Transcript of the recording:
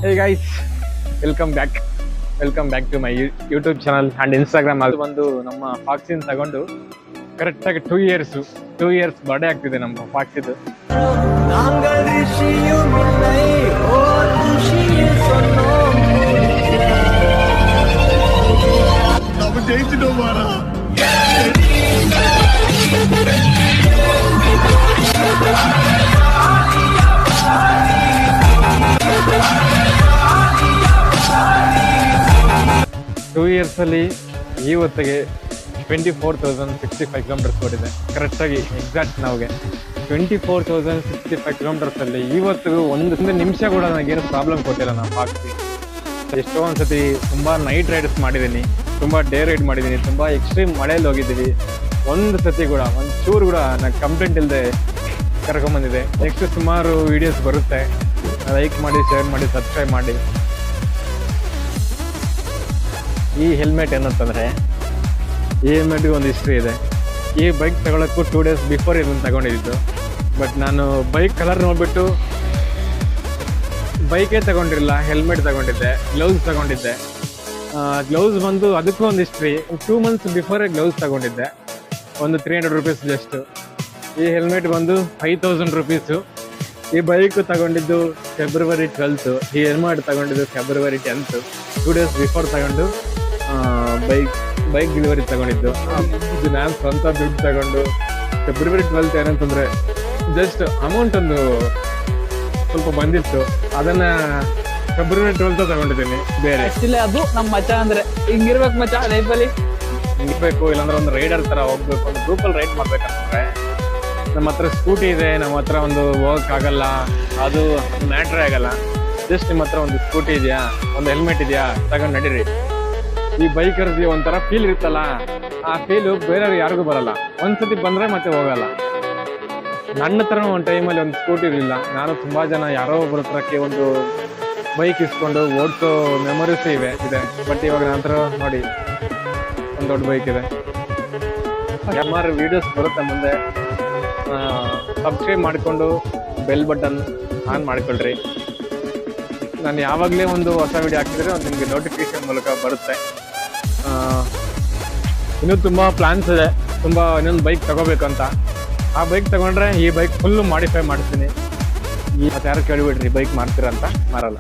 Hey guys, welcome back. Welcome back to my YouTube channel and Instagram. ಅದು ಬಂದು ನಮ್ಮ ಫಾಕ್ಸಿನ್ ತಗೊಂಡು ಕರೆಕ್ಟಾಗಿ 2 ಇಯರ್ಸ್ ಬರ್ಡೇ ಆಗ್ತಿದೆ ನಮ್ಮ ಫಾಕ್ಸಿದು. ಟೂ ಇಯರ್ಸಲ್ಲಿ ಇವತ್ತಿಗೆ 24,065 ಕಿಲೋಮೀಟರ್ಸ್ ಓಡಿದೆ. ಕರೆಕ್ಟಾಗಿ ಎಕ್ಸಾಕ್ಟ್ ನಮಗೆ 24,065 ಕಿಲೋಮೀಟರ್ಸಲ್ಲಿ ಇವತ್ತಿಗೂ ಒಂದು ನಿಮಿಷ ಕೂಡ ನನಗೇನು ಪ್ರಾಬ್ಲಮ್ ಕೊಟ್ಟಿಲ್ಲ ನಾನು ಫಾಕ್ಸಿ. ಎಷ್ಟೊಂದು ಸತಿ ತುಂಬ ನೈಟ್ ರೈಡ್ಸ್ ಮಾಡಿದ್ದೀನಿ, ತುಂಬ ಡೇ ರೈಡ್ ಮಾಡಿದ್ದೀನಿ, ತುಂಬ ಎಕ್ಸ್ಟ್ರೀಮ್ ಮಳೆಯಲ್ಲಿ ಹೋಗಿದ್ದೀವಿ. ಒಂದು ಸತಿ ಕೂಡ ಒಂದು ಚೂರು ಕೂಡ ನಾನು ಕಂಪ್ಲೇಂಟ್ ಇಲ್ಲದೆ ಕರ್ಕೊಂಬಂದಿದೆ. ನೆಕ್ಸ್ಟ್ ಸುಮಾರು ವೀಡಿಯೋಸ್ ಬರುತ್ತೆ, ಲೈಕ್ ಮಾಡಿ, ಶೇರ್ ಮಾಡಿ, ಸಬ್ಸ್ಕ್ರೈಬ್ ಮಾಡಿ. ಈ ಹೆಲ್ಮೆಟ್ ಏನಂತಂದರೆ, ಈ ಹೆಲ್ಮೆಟ್ಗೆ ಒಂದು ಹಿಸ್ಟ್ರಿ ಇದೆ. ಈ ಬೈಕ್ ತಗೊಳ್ಳೋಕ್ಕೂ 2 ಡೇಸ್ ಬಿಫೋರ್ ಇದನ್ನು ತಗೊಂಡಿದ್ದು. ಬಟ್ ನಾನು ಬೈಕ್ ಕಲರ್ ನೋಡಿಬಿಟ್ಟು ಬೈಕೇ ತಗೊಂಡಿರಲಿಲ್ಲ, ಹೆಲ್ಮೆಟ್ ತಗೊಂಡಿದ್ದೆ, ಗ್ಲೌಸ್ ತಗೊಂಡಿದ್ದೆ. ಗ್ಲೌಸ್ ಬಂದು ಅದಕ್ಕೂ ಒಂದು ಹಿಸ್ಟ್ರಿ. 2 ಮಂತ್ಸ್ ಬಿಫೋರೇ ಗ್ಲೌಸ್ ತಗೊಂಡಿದ್ದೆ, ಒಂದು 300 ರುಪೀಸ್ ಜಸ್ಟು. ಈ ಹೆಲ್ಮೆಟ್ ಬಂದು 5,000 ರುಪೀಸು. ಈ ಬೈಕ್ ತಗೊಂಡಿದ್ದು ಫೆಬ್ರವರಿ 12th, ಈ ಹೆಲ್ಮೆಟ್ ತಗೊಂಡಿದ್ದು ಫೆಬ್ರವರಿ 10th. 2 ಡೇಸ್ ಬಿಫೋರ್ ತಗೊಂಡು ಬೈಕ್ ಡೆಲಿವರಿ ತಗೊಂಡಿದ್ದು. ಇದು ನಾನು ಸ್ವಂತ ದುಡ್ಡು ತಗೊಂಡು ಫೆಬ್ರವರಿ 12th ಏನಂತಂದರೆ ಜಸ್ಟ್ ಅಮೌಂಟ್ ಒಂದು ಸ್ವಲ್ಪ ಬಂದಿತ್ತು, ಅದನ್ನು ಫೆಬ್ರವರಿ 12th ತಗೊಂಡಿದ್ದೀನಿ. ಬೇರೆ ಅದು ನಮ್ಮ ಮಚ್ಚ ಅಂದರೆ ಹಿಂಗಿರ್ಬೇಕು ಮಚ್ಚ ಲೈಫಲ್ಲಿ, ಹಿಂಗಿರ್ಬೇಕು. ಇಲ್ಲಾಂದ್ರೆ ಒಂದು ರೈಡರ್ ಥರ ಹೋಗ್ಬೇಕು, ಒಂದು ಗ್ರೂಪಲ್ಲಿ ರೈಡ್ ಮಾಡ್ಬೇಕಂತಂದರೆ. ನಮ್ಮ ಹತ್ರ ಸ್ಕೂಟಿ ಇದೆ, ನಮ್ಮ ಹತ್ರ ಒಂದು ಹೋಗೋಕ್ಕಾಗಲ್ಲ, ಅದು ಮ್ಯಾಟ್ರೇ ಆಗಲ್ಲ. ಜಸ್ಟ್ ನಿಮ್ಮ ಹತ್ರ ಒಂದು ಸ್ಕೂಟಿ ಇದೆಯಾ, ಒಂದು ಹೆಲ್ಮೆಟ್ ಇದೆಯಾ, ತಗೊಂಡು ನಡೀರಿ. ಈ ಬೈಕರ್ಸ್ಗೆ ಒಂಥರ ಫೀಲ್ ಇರುತ್ತಲ್ಲ, ಆ ಫೀಲು ಬೇರೆಯವ್ರು ಯಾರಿಗೂ ಬರಲ್ಲ. ಒಂದ್ಸತಿ ಬಂದರೆ ಮತ್ತೆ ಹೋಗಲ್ಲ. ನನ್ನ ಹತ್ರ ಒಂದು ಟೈಮಲ್ಲಿ ಒಂದು ಸ್ಕೂಟಿ ಇರಲಿಲ್ಲ. ನಾನು ತುಂಬ ಜನ ಯಾರೋ ಒಬ್ಬರ ಹತ್ರಕ್ಕೆ ಒಂದು ಬೈಕ್ ಇಸ್ಕೊಂಡು ಓಡಿಸೋ ಮೆಮೊರೀಸ್ ಇದೆ. ಬಟ್ ಇವಾಗ ನನ್ನ ಹತ್ರ ನೋಡಿ ಒಂದು ದೊಡ್ಡ ಬೈಕ್ ಇದೆ. ಯಾರು ವೀಡಿಯೋಸ್ ಬರುತ್ತೆ ಮುಂದೆ, ಸಬ್ಸ್ಕ್ರೈಬ್ ಮಾಡಿಕೊಂಡು ಬೆಲ್ ಬಟನ್ ಆನ್ ಮಾಡಿಕೊಳ್ಳ್ರಿ. ನಾನು ಯಾವಾಗಲೇ ಒಂದು ಹೊಸ ವೀಡಿಯೋ ಹಾಕಿದರೆ ಒಂದು ನಿಮಗೆ ನೋಟಿಫಿಕೇಶನ್ ಮೂಲಕ ಬರುತ್ತೆ. ಇನ್ನೂ ತುಂಬ ಪ್ಲ್ಯಾನ್ಸ್ ಇದೆ, ತುಂಬ ಇನ್ನೊಂದು ಬೈಕ್ ತಗೋಬೇಕಂತ. ಆ ಬೈಕ್ ತಗೊಂಡ್ರೆ ಈ ಬೈಕ್ ಫುಲ್ಲು ಮಾಡಿಫೈ ಮಾಡ್ತೀನಿ. ಮತ್ತು ಯಾರು ಕೇಳಿಬಿಡ್ರಿ ಬೈಕ್ ಮಾಡ್ತೀರಾ ಅಂತ, ಮಾರಲ್ಲ.